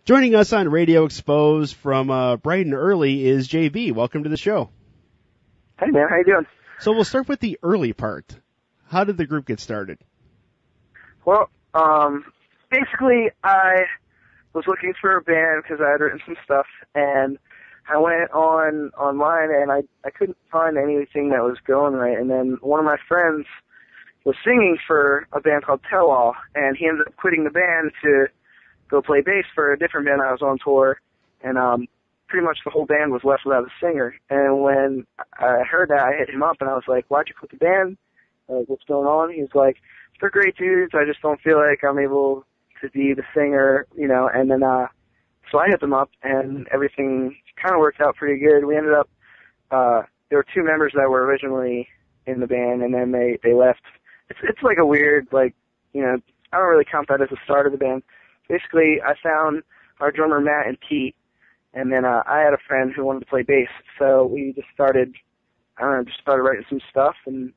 Joining us on Radio Exposed from bright and early is JB. Welcome to the show. Hey, man. How you doing? So we'll start with the early part. How did the group get started? Well, basically, I was looking for a band because I had written some stuff, and I went online, and I couldn't find anything that was going right. And then one of my friends was singing for a band called Tell All, and he ended up quitting the band to go play bass for a different band I was on tour, and pretty much the whole band was left without a singer. And when I heard that, I hit him up, and I was like, "Why'd you quit the band? What's going on?" He was like, "They're great dudes. I just don't feel like I'm able to be the singer, you know." And then so I hit them up, and everything kind of worked out pretty good. We ended up there were two members that were originally in the band, and then they left. It's like a weird, like, you know, I don't really count that as the start of the band. Basically, I found our drummer Matt and Pete, and then I had a friend who wanted to play bass, so we just started writing some stuff, and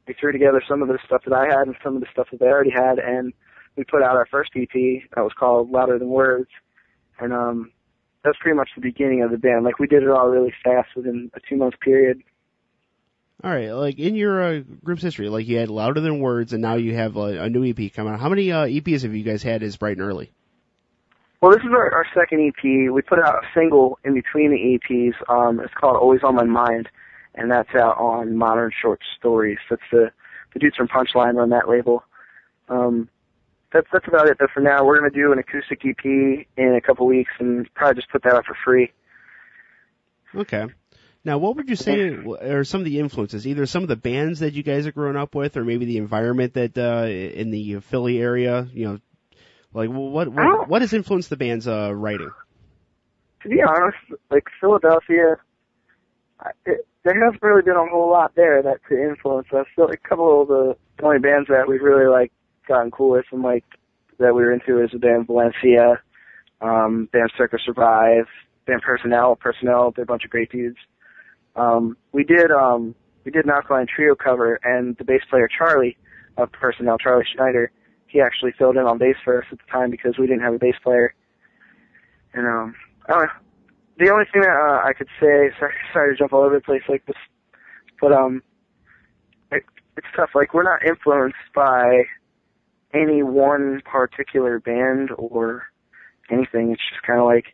we threw together some of the stuff that I had and some of the stuff that they already had, and we put out our first EP that was called Louder Than Words, and that's pretty much the beginning of the band. Like, we did it all really fast within a 2-month period. All right, like in your group's history, like you had Louder Than Words, and now you have a new EP coming out. How many EPs have you guys had as Bright and Early? Well, this is our second EP. We put out a single in between the EPs. It's called Always On My Mind, and that's out on Modern Short Stories. That's the dudes from Punchline on that label. That's about it, though, for now. We're going to do an acoustic EP in a couple weeks and probably just put that out for free. Okay. Now, what would you say are some of the influences, either some of the bands that you guys have grown up with, or maybe the environment that in the Philly area, you know, like what has influenced the band's writing? To be honest, like Philadelphia, there hasn't really been a whole lot there that could influence us. So a couple of the only bands that we've really like gotten cool with and like that we were into is the band Valencia, band Circa Survive, band Personnel. They're a bunch of great dudes. We did an Alkaline Trio cover, and the bass player Charlie of Personnel, Charlie Schneider, he actually filled in on bass for us at the time because we didn't have a bass player. And I don't know. The only thing that I could say, sorry to jump all over the place like this, but it's tough. Like, we're not influenced by any one particular band or anything. It's just kind of like,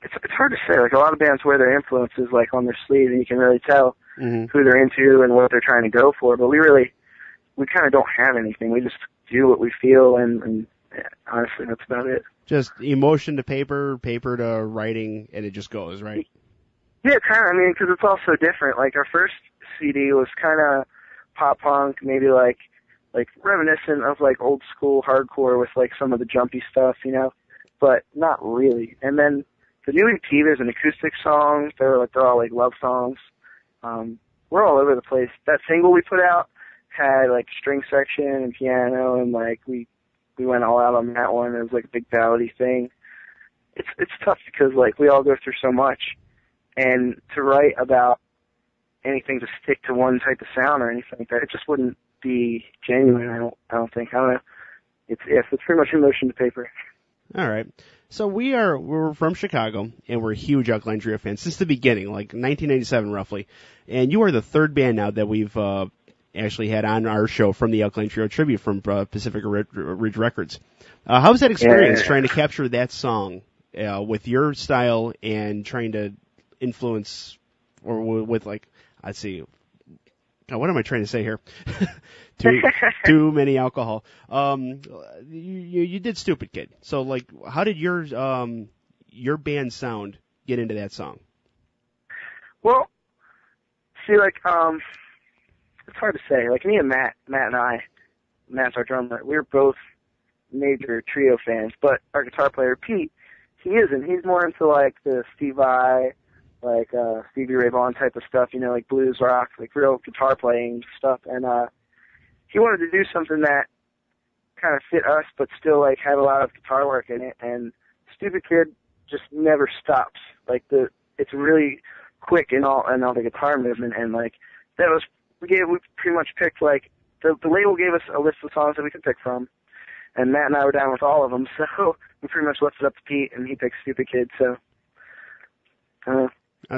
it's hard to say. Like, a lot of bands wear their influences like on their sleeve, and you can really tell who they're into and what they're trying to go for. But we kind of don't have anything. We just do what we feel, and honestly, that's about it. Just emotion to paper to writing, and it just goes, right? Yeah, kind of. I mean, because it's all so different. Like, our first CD was kind of pop punk, maybe like reminiscent of like old school hardcore with like some of the jumpy stuff, you know, but not really. And then the new EP, there's an acoustic song. They're all like love songs. We're all over the place. That single we put out had like string section and piano, and like we went all out on that one. It was like a big ballady thing. It's tough because like we all go through so much, and to write about anything to stick to one type of sound or anything like that, it just wouldn't be genuine. I don't think. I don't know. It's pretty much emotion to paper. All right. So we're from Chicago, and we're huge Alkaline Trio fans since the beginning, like 1997 roughly. And you are the third band now that we've actually had on our show from the Alkaline Trio tribute from Pacific Ridge Records. How was that experience trying to capture that song with your style and trying to influence, or with like, let's see, what am I trying to say here? Too many alcohol. You did Stupid Kid. So like, how did your band sound get into that song? Well, see, like, it's hard to say. Like, me and Matt and I, Matt's our drummer, we're both major Trio fans, but our guitar player, Pete, he isn't. He's more into like the Steve Vai, like Stevie Ray Vaughan type of stuff, you know, like blues rock, like real guitar playing stuff. And he wanted to do something that kind of fit us, but still like had a lot of guitar work in it. And Stupid Kid just never stops. Like it's really quick in all the guitar movement, and like that was we pretty much picked like the label gave us a list of songs that we could pick from, and Matt and I were down with all of them, so we pretty much left it up to Pete, and he picked Stupid Kid, so.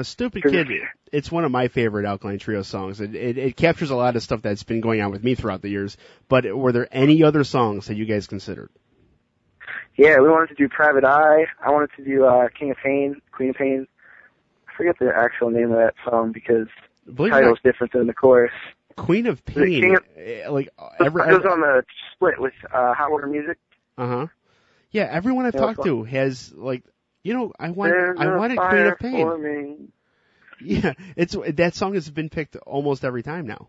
Stupid Kid, it's one of my favorite Alkaline Trio songs. It captures a lot of stuff that's been going on with me throughout the years, but were there any other songs that you guys considered? Yeah, we wanted to do Private Eye. I wanted to do King of Pain, Queen of Pain. I forget the actual name of that song because the title's different than the chorus. Queen of Pain, it was on the split with Hot Water Music. Yeah, everyone I've talked to has like, you know, I wanted Queen of Pain. Yeah, that song has been picked almost every time now.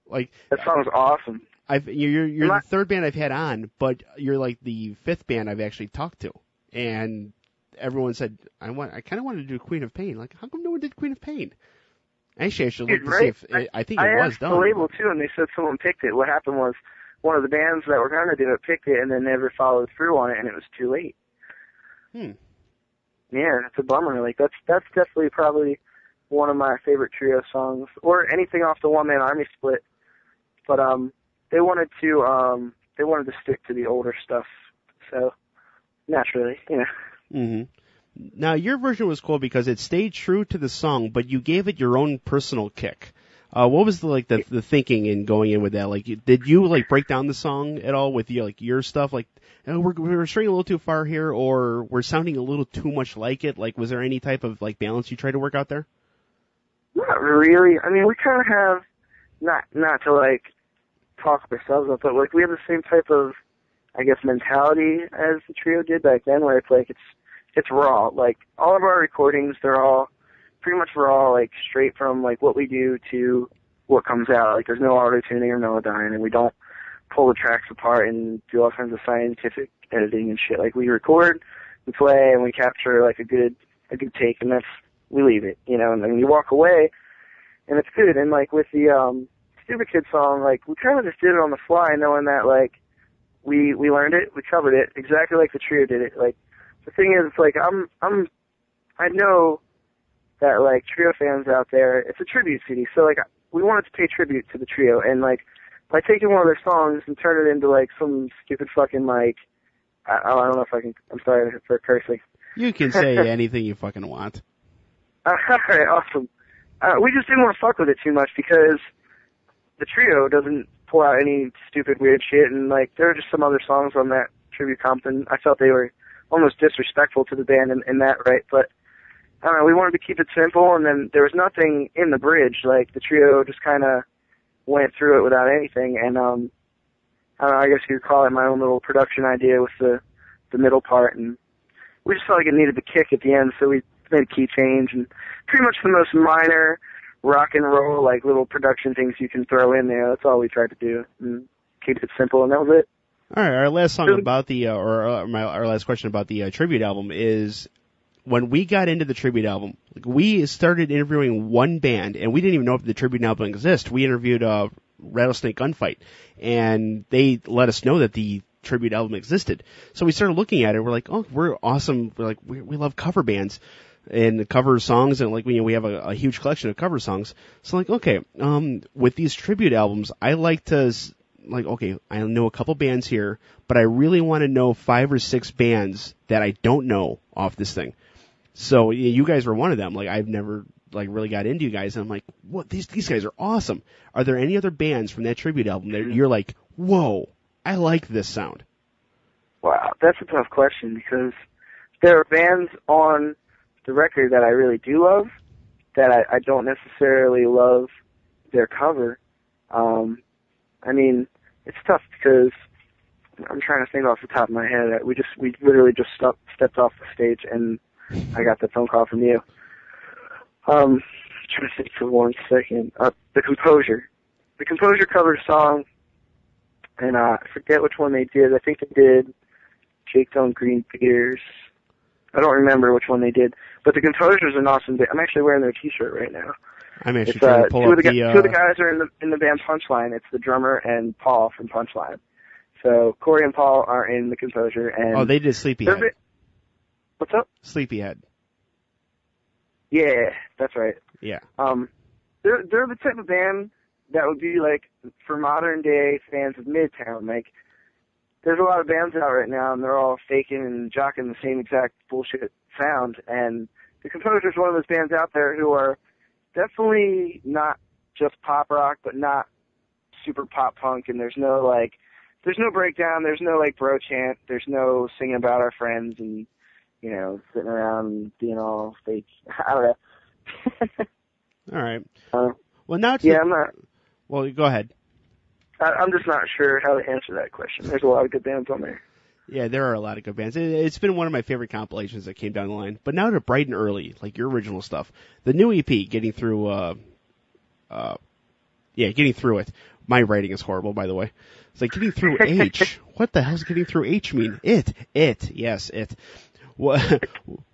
Like that song's awesome. You're the third band I've had on, but you're like the fifth band I've actually talked to, and everyone said I kind of wanted to do Queen of Pain. Like, how come no one did Queen of Pain? Actually, I should look to see if I think it was done. I asked the label too, and they said someone picked it. What happened was one of the bands that were going to do it picked it, and then never followed through on it, and it was too late. Yeah, it's a bummer. Like that's definitely probably one of my favorite trio songs, or anything off the One Man Army split. But they wanted to stick to the older stuff, so naturally, you know. Now your version was cool because it stayed true to the song, but you gave it your own personal kick. What was the thinking in going in with that? Like, did you like break down the song at all with your stuff? Like, we're straying a little too far here, or we're sounding a little too much like it. Like, was there any type of like balance you tried to work out there? Not really. I mean, we kind of have not to like talk ourselves up, but like we have the same type of, I guess, mentality as the trio did back then, where it's like it's raw. Like all of our recordings, they're all pretty much raw, like straight from like what we do to what comes out. Like there's no auto tuning or melodyne, and we don't pull the tracks apart and do all kinds of scientific editing and shit. Like we record, we play, and we capture like a good take, and we leave it, you know, and then you walk away, and it's good. And like with the Stupid Kid song, like we kind of just did it on the fly, knowing that like we learned it, we covered it exactly like the trio did it. Like the thing is, it's like I know that like trio fans out there, it's a tribute CD, so like we wanted to pay tribute to the trio, and like by taking one of their songs and turn it into like some stupid fucking like I don't know if I can. I'm sorry for cursing. You can say anything you fucking want. Alright, awesome. We just didn't want to fuck with it too much because the trio doesn't pull out any stupid weird shit, and like there are just some other songs on that tribute comp, and I felt they were almost disrespectful to the band in that, right? But I don't know, we wanted to keep it simple, and then there was nothing in the bridge. Like the trio just kind of went through it without anything, and I don't know, I guess you could call it my own little production idea with the middle part, and we just felt like it needed the kick at the end, so we made a key change, and pretty much the most minor rock and roll, like little production things you can throw in there. That's all we tried to do, and keep it simple, and that was it. All right, our last song about the, our last question about the tribute album is, when we got into the tribute album, like, we started interviewing one band, and we didn't even know if the tribute album exists. We interviewed Rattlesnake Gunfight, and they let us know that the tribute album existed. So we started looking at it. We're like, oh, we're awesome. We're like, we love cover bands and cover songs, and like, we have a huge collection of cover songs. So like, okay, with these tribute albums, I like to, like, okay, I know a couple bands here, but I really want to know 5 or 6 bands that I don't know off this thing. So you guys were one of them. Like, I've never like really got into you guys, and I'm like, what? These guys are awesome. Are there any other bands from that tribute album that you're like, whoa, I like this sound? Wow, that's a tough question, because there are bands on the record that I really do love, that I don't necessarily love their cover. I mean, it's tough because I'm trying to think off the top of my head. We literally just stepped off the stage, and I got the phone call from you. Trying to think for 1 second. The Composure. The Composure covered a song, and I forget which one they did. I think they did Jake Don't Green Beers. I don't remember which one they did. But the Composure is an awesome band. I'm actually wearing their T-shirt right now. I'm actually trying to pull up the... Two of the guys are in the band Punchline. It's the drummer and Paul from Punchline. So Corey and Paul are in the Composure. And oh, they did Sleepyhead. What's up? Sleepyhead. Yeah, that's right. Yeah. They're the type of band that would be like for modern day fans of Midtown. Like there's a lot of bands out right now, and they're all faking and jocking the same exact bullshit sound. And The Composer's one of those bands out there who are definitely not just pop rock, but not super pop punk. And there's no breakdown, there's no like bro chant, there's no singing about our friends and sitting around and being all fake. I don't know. All right. Well, now I'm not. Well, go ahead. I'm just not sure how to answer that question. There's a lot of good bands on there. Yeah, there are a lot of good bands. It's been one of my favorite compilations that came down the line. But now to Bright and Early, like your original stuff. The new EP, Getting Through It. My writing is horrible, by the way. It's like Getting Through H. What the hell does Getting Through H mean? It. Yes, it. What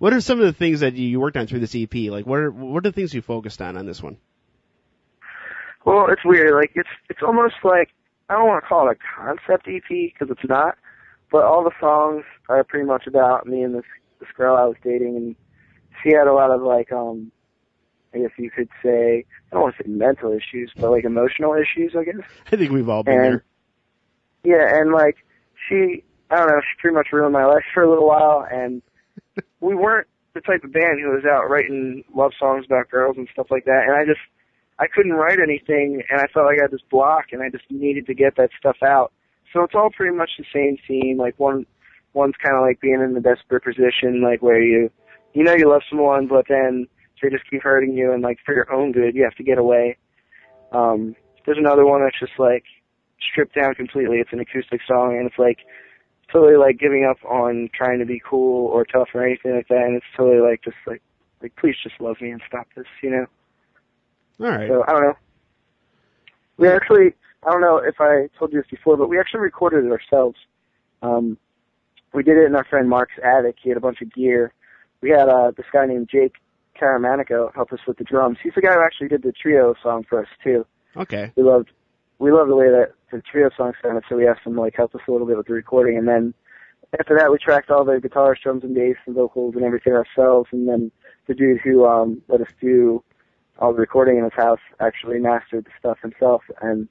are some of the things that you worked on through this EP? Like, what are the things you focused on this one? Well, it's weird. Like, it's almost like, I don't want to call it a concept EP, because it's not, but all the songs are pretty much about me and this girl I was dating, and she had a lot of, like, I guess you could say, I don't want to say mental issues, but, like, emotional issues, I guess. I think we've all been there. Yeah, and, like, she pretty much ruined my life for a little while, and we weren't the type of band who was out writing love songs about girls and stuff like that, and I couldn't write anything, and I felt like I had this block, and I just needed to get that stuff out. So it's all pretty much the same theme. Like, one's kind of like being in the desperate position, like where you love someone, but then they just keep hurting you, and like for your own good, you have to get away. There's another one that's just like stripped down completely. It's an acoustic song, and it's like totally like giving up on trying to be cool or tough or anything like that, and it's totally like just like please just love me and stop this, All right. So, I don't know. We actually, I don't know if I told you this before, but we actually recorded it ourselves. We did it in our friend Mark's attic. He had a bunch of gear. We had this guy named Jake Caramanico help us with the drums. He's the guy who actually did the trio song for us, too. Okay. We loved the way that the trio song sounded, so we asked him to like help us a little bit with the recording. And then after that, we tracked all the guitars, drums, and bass, and vocals and everything ourselves. And then the dude who let us do all the recording in his house actually mastered the stuff himself, and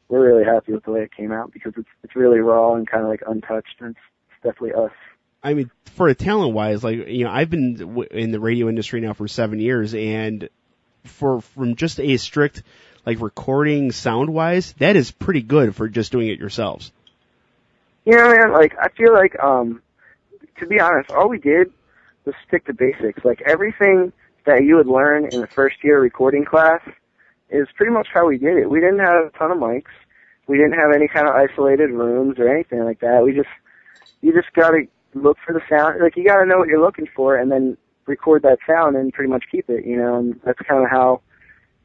we're really happy with the way it came out because it's really raw and kind of like untouched, and it's definitely us. I mean, for a talent-wise, like, I've been in the radio industry now for 7 years, and from just a strict, like, recording sound-wise, that is pretty good for just doing it yourselves. Man, like, I feel like, to be honest, all we did was stick to basics. Like, everything that you would learn in the first year recording class is pretty much how we did it. We didn't have a ton of mics. We didn't have any kind of isolated rooms or anything like that. You just gotta look for the sound. Like, you gotta know what you're looking for and then record that sound and pretty much keep it, and that's kind of how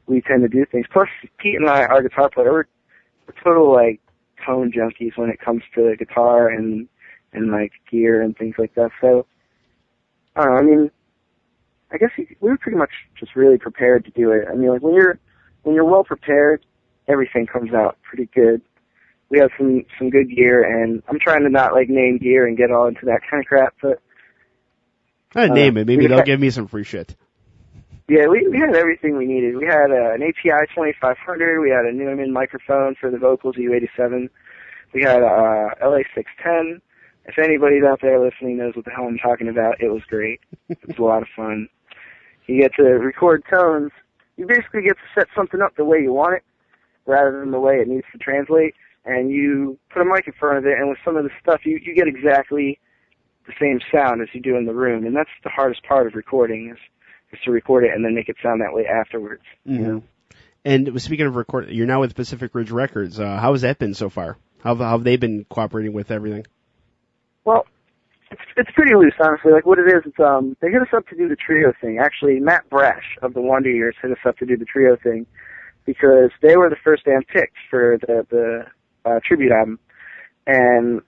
we tend to do things. Plus, Pete and I, our guitar player, we're total, like, tone junkies when it comes to guitar and like, gear and things like that. So, I don't know, I mean, I guess we were pretty much just really prepared to do it. I mean, like, when you're well prepared, everything comes out pretty good. We have some good gear, and I'm trying to not like name gear and get all into that kind of crap, but I'd name it. Maybe they'll give me some free shit. Yeah, we had everything we needed. We had an API 2500. We had a Neumann microphone for the vocals, U87. We had a LA610. If anybody's out there listening knows what the hell I'm talking about, it was great. It was a lot of fun. You get to record tones. You basically get to set something up the way you want it, rather than the way it needs to translate. And you put a mic in front of it, and with some of the stuff, you get exactly the same sound as you do in the room. And that's the hardest part of recording is to record it and then make it sound that way afterwards. Mm-hmm. And speaking of recording, you're now with Pacific Ridge Records. How has that been so far? How have they been cooperating with everything? Well, it's pretty loose, honestly. Like, what it is, they hit us up to do the trio thing. Actually, Matt Brash of the Wonder Years hit us up to do the trio thing because they were the first band picked for the tribute album. And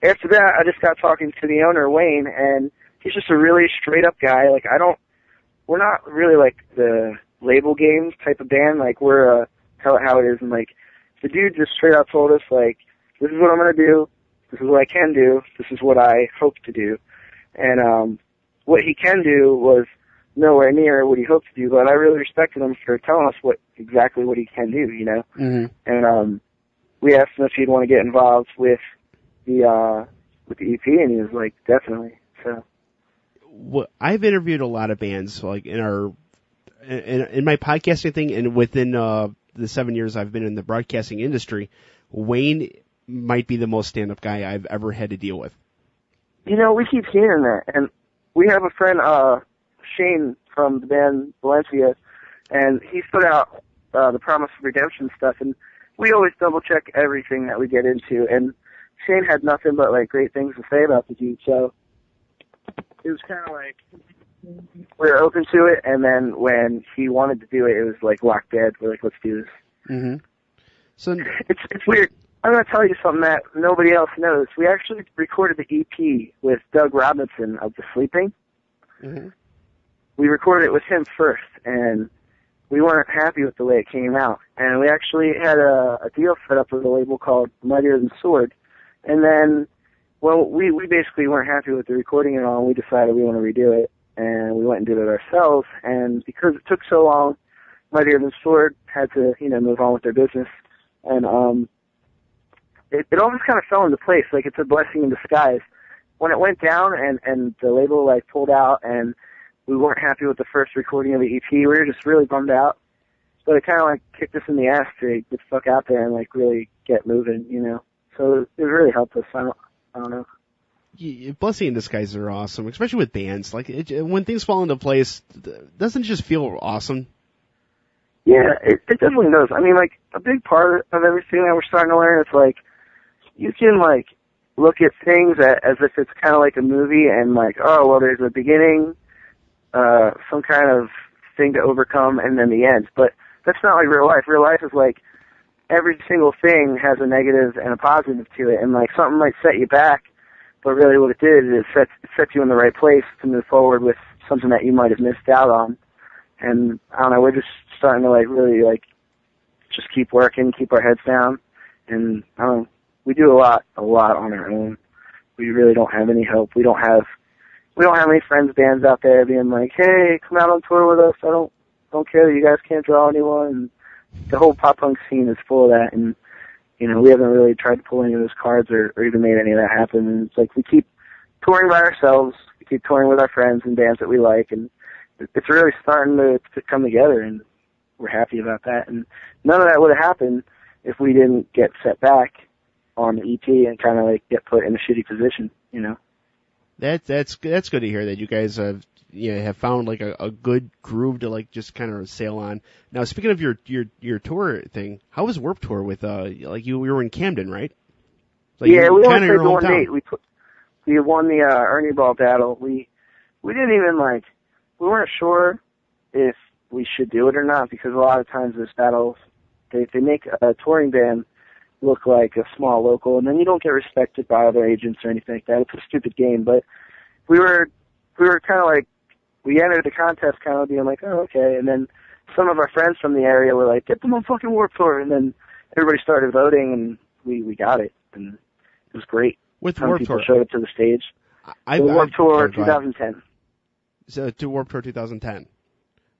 after that, I just got talking to the owner, Wayne, and he's just a really straight-up guy. Like, we're not really, like, the label games type of band. Like, we're how it is. And, like, the dude just straight out told us, like, this is what I'm going to do. This is what I can do. This is what I hope to do. And what he can do was nowhere near what he hoped to do, but I really respected him for telling us exactly what he can do, Mm-hmm. And we asked him if he'd want to get involved with the EP, and he was like, definitely. So. Well, I've interviewed a lot of bands, like in my podcasting thing, and within the 7 years I've been in the broadcasting industry, Wayne might be the most stand-up guy I've ever had to deal with. You know, we keep hearing that, and we have a friend, Shane from the band Valencia, and he's put out the Promise of Redemption stuff, and we always double-check everything that we get into, and Shane had nothing but, like, great things to say about the dude, so it was kind of like we were open to it, and then when he wanted to do it, it was like lock dead. We're like, let's do this. Mm-hmm. So it's weird. I'm going to tell you something that nobody else knows. We actually recorded the EP with Doug Robinson of The Sleeping. Mm-hmm. We recorded it with him first, and we weren't happy with the way it came out. And we actually had a deal set up with a label called Mightier Than Sword. And then, well, we basically weren't happy with the recording at all, and we decided we want to redo it. And we went and did it ourselves. And because it took so long, Mightier Than Sword had to, move on with their business. And it all just kind of fell into place. Like, it's a blessing in disguise. When it went down and the label, like, pulled out and we weren't happy with the first recording of the EP, we were just really bummed out. But it kind of, like, kicked us in the ass to get the fuck out there and, like, really get moving, So it really helped us. I don't know. Blessing in disguise are awesome, especially with bands. Like, when things fall into place, doesn't it just feel awesome? Yeah, it definitely does. I mean, like, a big part of everything that we're starting to learn is, like, you can, like, look at things as if it's kind of like a movie and, like, oh, well, there's a beginning, some kind of thing to overcome, and then the end. But that's not like real life. Real life is, like, every single thing has a negative and a positive to it, and, like, something might set you back, but really what it did is it set you in the right place to move forward with something that you might have missed out on. And, I don't know, we're just starting to, like, really, like, just keep working, keep our heads down, and, I don't know, we do a lot on our own. We really don't have any help. We don't have any friends bands out there being like, hey, come out on tour with us. I don't care that you guys can't draw anyone. And the whole pop punk scene is full of that, and we haven't really tried to pull any of those cards or even made any of that happen. And it's like we keep touring by ourselves, we keep touring with our friends and bands that we like, and it's really starting to come together, and we're happy about that. And none of that would have happened if we didn't get set back on the EP and kind of like get put in a shitty position, That's good to hear that you guys have found like a good groove to like just kind of sail on. Now, speaking of your tour thing, how was Warped Tour with like you were in Camden, right? Like, yeah, we only played the one date. We won the Ernie Ball battle. We didn't even we weren't sure if we should do it or not, because a lot of times those battles they make a touring band look like a small local, and then you don't get respected by other agents or anything like that. It's a stupid game, but we were kind of like, we entered the contest kind of being like, oh, okay, and then some of our friends from the area were like, get them on fucking Warped Tour, and then everybody started voting, and we got it, and it was great. With some Warped people Tour showed up to the stage. Warped Tour 2010. So to Warped Tour 2010.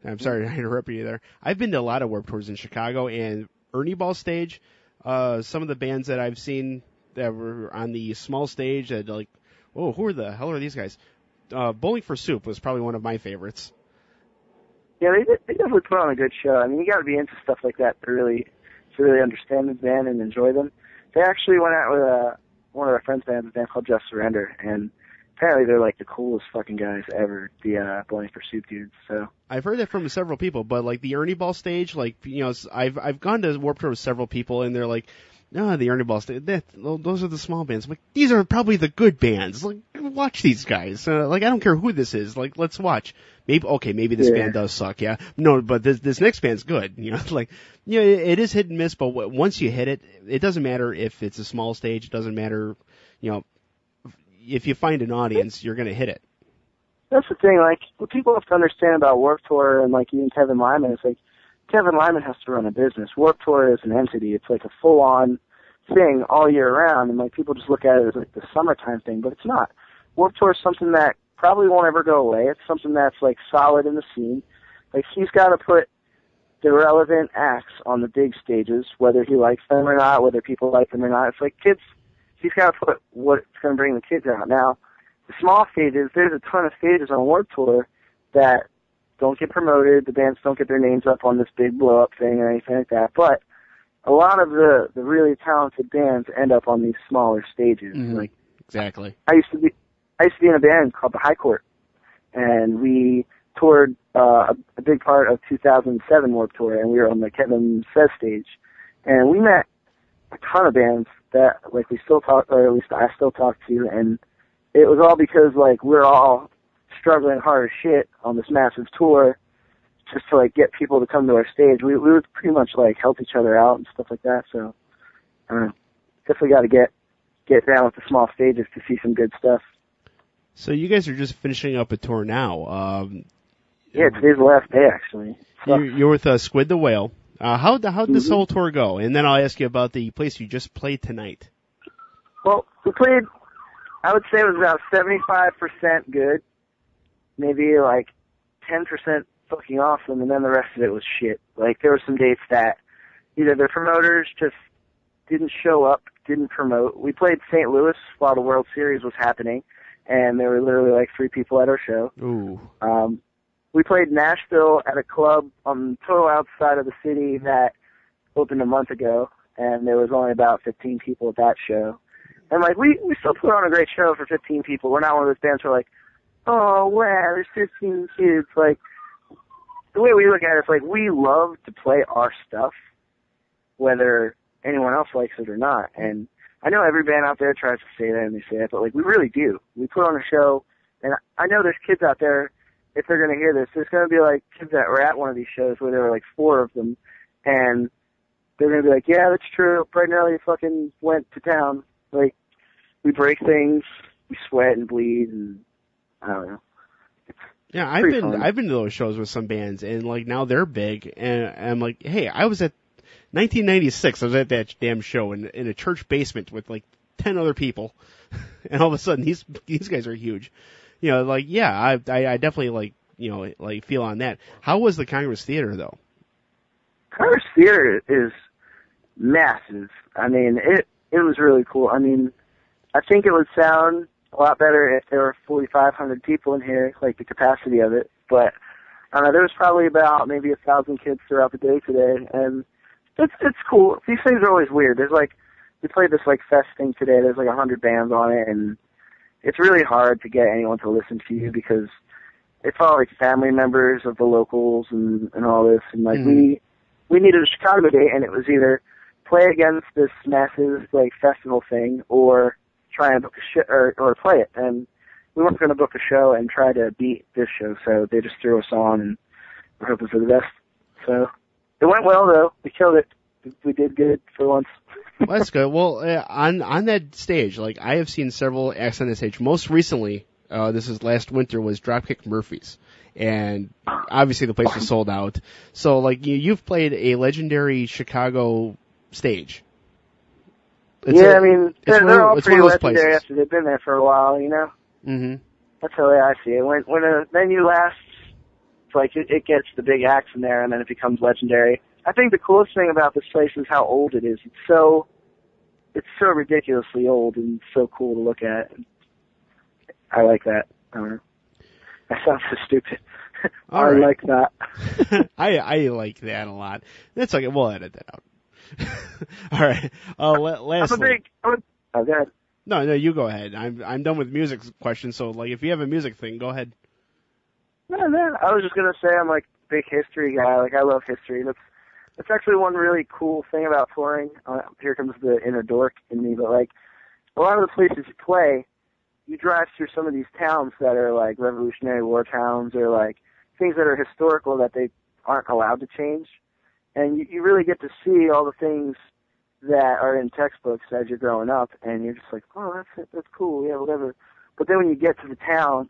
I'm sorry to interrupt you there. I've been to a lot of Warped Tours in Chicago, and Ernie Ball stage, some of the bands that I've seen that were on the small stage that like, whoa, who the hell are these guys? Bowling for Soup was probably one of my favorites. Yeah, they definitely put on a good show. I mean, you got to be into stuff like that to really understand the band and enjoy them. They actually went out with one of our friends' bands, a band called Just Surrender, and apparently they're like the coolest fucking guys ever, the Bowling for Soup dudes. So I've heard that from several people, but like the Ernie Ball stage, like I've gone to Warped Tour with several people, and they're like, no, the Ernie Ball stage, those are the small bands. I'm like, these are probably the good bands. Like, watch these guys. Like, I don't care who this is. Like, let's watch. Maybe this band does suck, yeah. No, but this next band's good. It is hit and miss, but once you hit it, it doesn't matter if it's a small stage. It doesn't matter, if you find an audience, you're gonna hit it. That's the thing. Like, what people have to understand about Warped Tour and like even Kevin Lyman is like, Kevin Lyman has to run a business. Warped Tour is an entity. It's like a full-on thing all year round, and like people just look at it as like the summertime thing, but it's not. Warped Tour is something that probably won't ever go away. It's something that's like solid in the scene. Like, he's got to put the relevant acts on the big stages, whether he likes them or not, whether people like them or not. It's like kids he's got to put what's going to bring the kids out. Now, the small stages, there's a ton of stages on Warped Tour that don't get promoted. The bands don't get their names up on this big blow-up thing or anything like that. But a lot of the really talented bands end up on these smaller stages. Mm-hmm. Like, exactly. I used to be in a band called the High Court, and we toured a big part of 2007 Warped Tour, and we were on the Kevin Says stage, and we met a ton of bands that like we still talk, or at least I still talk to, and it was all because like we're all struggling hard as shit on this massive tour just to like get people to come to our stage. We would pretty much like help each other out and stuff like that. So I don't know, definitely got to get down with the small stages to see some good stuff. So you guys are just finishing up a tour now. Yeah, today's the last day actually. So, you're with Squid the Whale. How'd this whole tour go? And then I'll ask you about the place you just played tonight. Well, we played, I would say it was about 75% good, maybe like 10% fucking awesome, and then the rest of it was shit. Like, there were some dates that either the promoters just didn't show up, didn't promote. We played St. Louis while the World Series was happening, and there were literally like 3 people at our show. Ooh. We played Nashville at a club on the total outside of the city that opened a month ago, and there was only about 15 people at that show. And, like, we still put on a great show for 15 people. We're not one of those bands who are like, oh, wow, there's 15 kids. Like, the way we look at it is, like, we love to play our stuff, whether anyone else likes it or not. And I know every band out there tries to say that and they say that, but, like, we really do. We put on a show, and I know there's kids out there, if they're going to hear this, there's going to be, like, kids that were at one of these shows where there were, like, 4 of them, and they're going to be like, yeah, that's true. Bright and Early fucking went to town. Like, we break things, we sweat and bleed, and I don't know. Yeah, I've been to those shows with some bands, and, like, now they're big, and I'm like, hey, I was at 1996, I was at that damn show in a church basement with, like, 10 other people, and all of a sudden, these guys are huge. You know, like, yeah, I definitely, like, you know, like, feel on that. How was the Congress Theater, though? Congress Theater is massive. I mean, it was really cool. I mean, I think it would sound a lot better if there were 4,500 people in here, like the capacity of it. But, I don't know, there was probably about maybe 1,000 kids throughout the day today, and it's cool. These things are always weird. There's, like, we played this, like, fest thing today. There's, like, 100 bands on it, and it's really hard to get anyone to listen to you because it's all like family members of the locals and all this. And like we needed a Chicago date, and it was either play against this massive like festival thing or try and book a show or play it. And we weren't going to book a show and try to beat this show, so they just threw us on, and we're hoping for the best. So it went well though. We killed it. We did good for once. Well, that's good. Well, on that stage, like, I have seen several acts on that stage. Most recently, this is last winter, was Dropkick Murphys. And obviously the place was sold out. So, like, you've played a legendary Chicago stage. I mean, they're all pretty legendary after they've been there for a while, you know? Mm-hmm. That's the way I see it. When a venue lasts, it's like it gets the big acts in there, and then it becomes legendary. I think the coolest thing about this place is how old it is. It's so ridiculously old and so cool to look at. I like that. I don't know. That sounds so stupid. I like that. I like that a lot. That's okay. We'll edit that out. All right. Lastly. Oh, go ahead. No, you go ahead. I'm done with music questions. So, like, if you have a music thing, go ahead. No, I was just gonna say I'm like a big history guy. Like, I love history. That's actually one really cool thing about touring. Here comes the inner dork in me, but like a lot of the places you play, you drive through some of these towns that are like Revolutionary War towns or like things that are historical that they aren't allowed to change, and you really get to see all the things that are in textbooks as you're growing up, and you're just like, oh, that's cool, yeah, whatever. But then when you get to the town,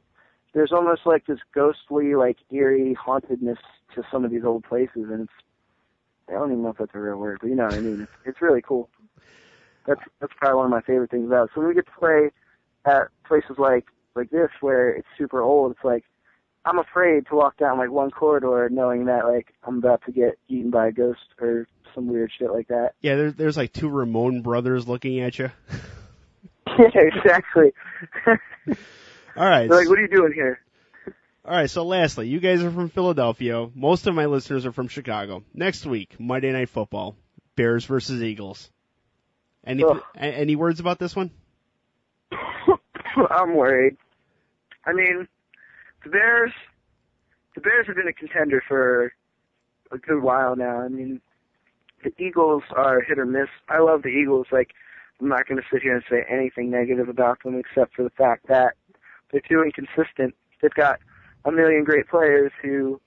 there's almost like this ghostly, like eerie hauntedness to some of these old places, and I don't even know if that's a real word, but you know what I mean. It's really cool. That's probably one of my favorite things about it. So when we get to play at places like this where it's super old, it's like I'm afraid to walk down like one corridor knowing that like I'm about to get eaten by a ghost or some weird shit like that. Yeah, there's like 2 Ramon brothers looking at you. exactly. All right. They're like, what are you doing here? All right, so lastly, you guys are from Philadelphia. Most of my listeners are from Chicago. Next week, Monday Night Football, Bears versus Eagles. Any words about this one? I'm worried. I mean, the Bears have been a contender for a good while now. I mean, the Eagles are hit or miss. I love the Eagles. Like, I'm not going to sit here and say anything negative about them except for the fact that they're too inconsistent. They've got a million great players who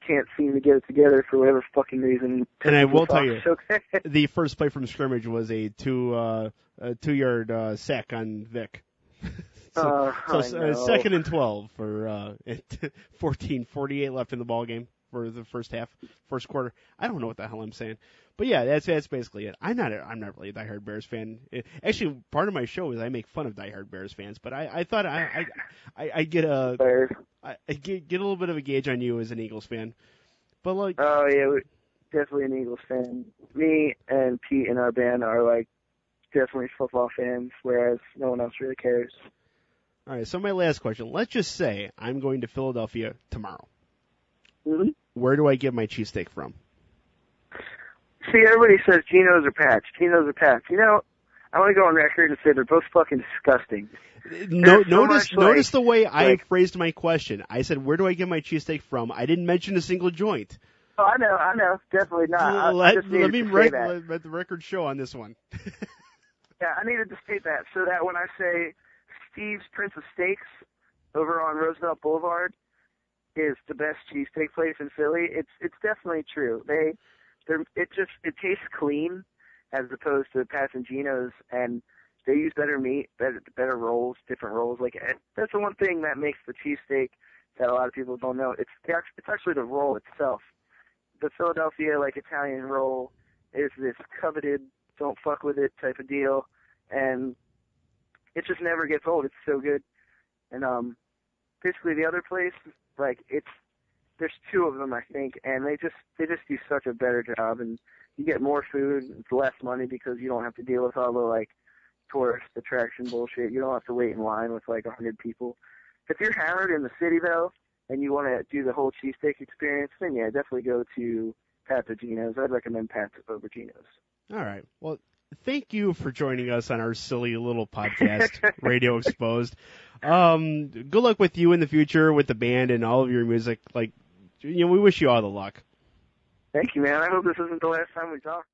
can't seem to get it together for whatever fucking reason. And I will tell you, the first play from scrimmage was a 2-yard sack on Vic. So second and 12 for 14:48 left in the ball game for the first quarter. I don't know what the hell I'm saying, but yeah, that's basically it. I'm not really a diehard Bears fan. Actually, part of my show is I make fun of diehard Bears fans, but I thought I get a little bit of a gauge on you as an Eagles fan. But like, oh yeah, we're definitely an Eagles fan. Me and Pete in our band are like definitely football fans, whereas no one else really cares. All right, so my last question. Let's just say I'm going to Philadelphia tomorrow. Mm-hmm. Where do I get my cheesesteak from? See, everybody says Geno's or Pat's. Geno's or Pat's. You know, I want to go on record and say they're both fucking disgusting. Notice the way I phrased my question. I said, where do I get my cheesesteak from? I didn't mention a single joint. Oh, I know. Definitely not. Let me let the record show on this one. Yeah, I needed to state that so that when I say Steve's Prince of Steaks over on Roosevelt Boulevard is the best cheesesteak place in Philly, it's definitely true. It tastes clean as opposed to Pat's and Geno's, and they use better meat, better rolls, different rolls. Like that's the one thing that makes the cheesesteak that a lot of people don't know. It's actually the roll itself. The Philadelphia Italian roll is this coveted, don't fuck with it type of deal, and it just never gets old. It's so good. And basically the other place, there's two of them I think, and they just do such a better job, and you get more food. It's less money because you don't have to deal with all the tourist attraction bullshit. You don't have to wait in line with 100 people. If you're hammered in the city though, and you want to do the whole cheesesteak experience, then yeah, definitely go to Pat's or Geno's. I'd recommend Pat's over Geno's. All right. Well, thank you for joining us on our silly little podcast, Radio Exposed. Good luck with you in the future with the band and all of your music. We wish you all the luck. Thank you, man. I hope this isn't the last time we talk.